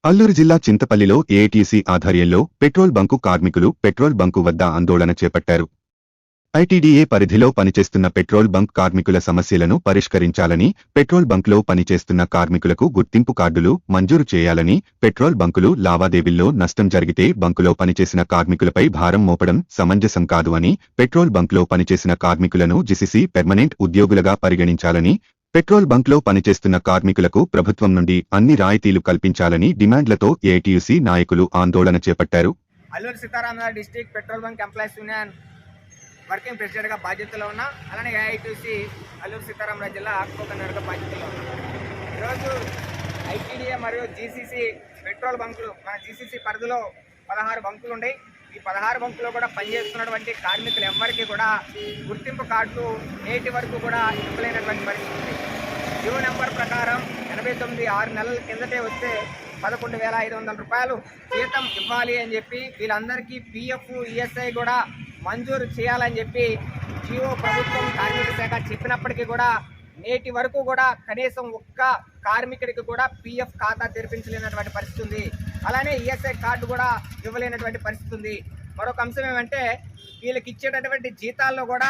అల్లూరు జిల్లా చింతపల్లిలో ఏఐటీసీ ఆధ్వర్యంలో petrol bunk కార్మికులు పెట్రోల్ బంకు వద్ద ఆందోళన చేపట్టారు. ఐటీడీఏ పరిధిలో పనిచేస్తున్న పెట్రోల్ బంక్ కార్మికుల సమస్యలను పరిష్కరించాలని, పెట్రోల్ బంక్లో పనిచేస్తున్న కార్మికులకు గుర్తింపు కార్డులు మంజూరు చేయాలని, పెట్రోల్ బంకులు లావాదేవీల్లో నష్టం జరిగితే బంకులో పనిచేసిన కార్మికులపై భారం మోపడం సమంజసం కాదు అని, పెట్రోల్ బంక్లో పనిచేసిన కార్మికులను జీసీసీ పెర్మనెంట్ ఉద్యోగులుగా పరిగణించాలని, పెట్రోల్ బంక్లో పనిచేస్తున్న కార్మికులకు ప్రభుత్వం నుండి అన్ని రాయితీలు కల్పించాలని డిమాండ్లతో ఏఐటీయూసీ నాయకులు ఆందోళన చేపట్టారు. Alluri Sitarama Raju district petrol bunk employees union working ప్రెసిడెంట్గా బాధ్యతలో ఉన్నా, అలానే ఏఐటీయూసీ అల్లూరు సీతారామరాజు జిల్లా కో-కన్వీనర్గా బాధ్యతలో ఉన్నా. ఈరోజు ఐటీడీఏ మరియు జీసీసీ పెట్రోల్ బంకులు, మన జీసీసీ పరిధిలో 16 బంకులు ఉన్నాయి. ఈ 16 బంకులో కూడా పనిచేస్తున్నటువంటి కార్మికులు ఎవ్వరికీ కూడా గుర్తింపు కార్డులు నేటి వరకు కూడా ఇవ్వలేనటువంటి పరిస్థితి. జీవో నెంబర్ ప్రకారం 89 6 నెలల కిందటే వస్తే 11,500 రూపాయలు జీతం ఇవ్వాలి అని చెప్పి, వీళ్ళందరికీ పిఎఫ్ ఈఎస్ఐ కూడా మంజూరు చేయాలని చెప్పి జీవో ప్రభుత్వం కార్మిక శాఖ చెప్పినప్పటికీ కూడా నేటి వరకు కూడా కనీసం ఒక్క కార్మికుడికి కూడా పిఎఫ్ ఖాతా తెరిపించలేనటువంటి పరిస్థితి ఉంది. అలానే ఈఎస్ఐ కార్డు కూడా ఇవ్వలేనటువంటి పరిస్థితి ఉంది. మరొక అంశం ఏమంటే, వీళ్ళకి ఇచ్చేటటువంటి జీతాల్లో కూడా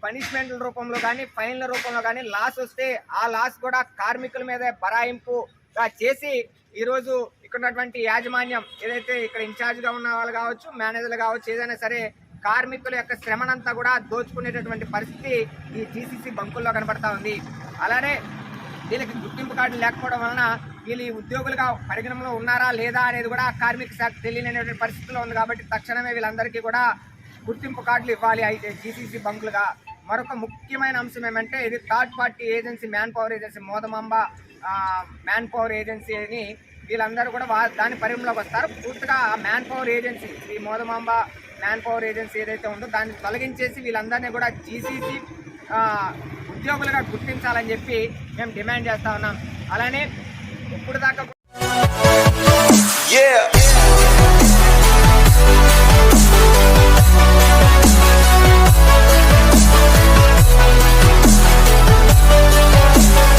పనిష్మెంట్ల రూపంలో కానీ ఫైన్ల రూపంలో కానీ లాస్ వస్తే ఆ లాస్ కూడా కార్మికుల మీదే బరాయింపుగా చేసి ఈరోజు ఇక్కడ ఉన్నటువంటి యాజమాన్యం ఏదైతే ఇక్కడ ఇన్ఛార్జ్గా ఉన్న వాళ్ళు కావచ్చు, మేనేజర్లు కావచ్చు, ఏదైనా సరే కార్మికుల యొక్క శ్రమనంతా కూడా దోచుకునేటటువంటి పరిస్థితి ఈ జీసీసీ బంకుల్లో కనబడతా ఉంది. అలానే వీళ్ళకి గుర్తింపు కార్డు లేకపోవడం వలన వీళ్ళు ఈ ఉద్యోగులుగా పరిగణనలో ఉన్నారా లేదా అనేది కూడా కార్మిక శాఖ తెలియనటువంటి పరిస్థితిలో ఉంది. కాబట్టి తక్షణమే వీళ్ళందరికీ కూడా గుర్తింపు కార్డులు ఇవ్వాలి అయితే జీసీసీ బంకులుగా. మరొక ముఖ్యమైన అంశం ఏమంటే, ఇది third party agency, man power agency, Modamamba man power agency అని వీళ్ళందరూ కూడా దాని పరిగణలోకి వస్తారు. పూర్తిగా ఆ మ్యాన్ పవర్ ఏజెన్సీ, ఈ మోదమాంబ మ్యాన్ పవర్ ఏజెన్సీ ఏదైతే ఉందో దాన్ని తొలగించేసి వీళ్ళందరినీ కూడా జీసీసీ ఉద్యోగులుగా గుర్తించాలని చెప్పి మేము డిమాండ్ చేస్తా ఉన్నాం. అలానే ఇప్పుడు దాకా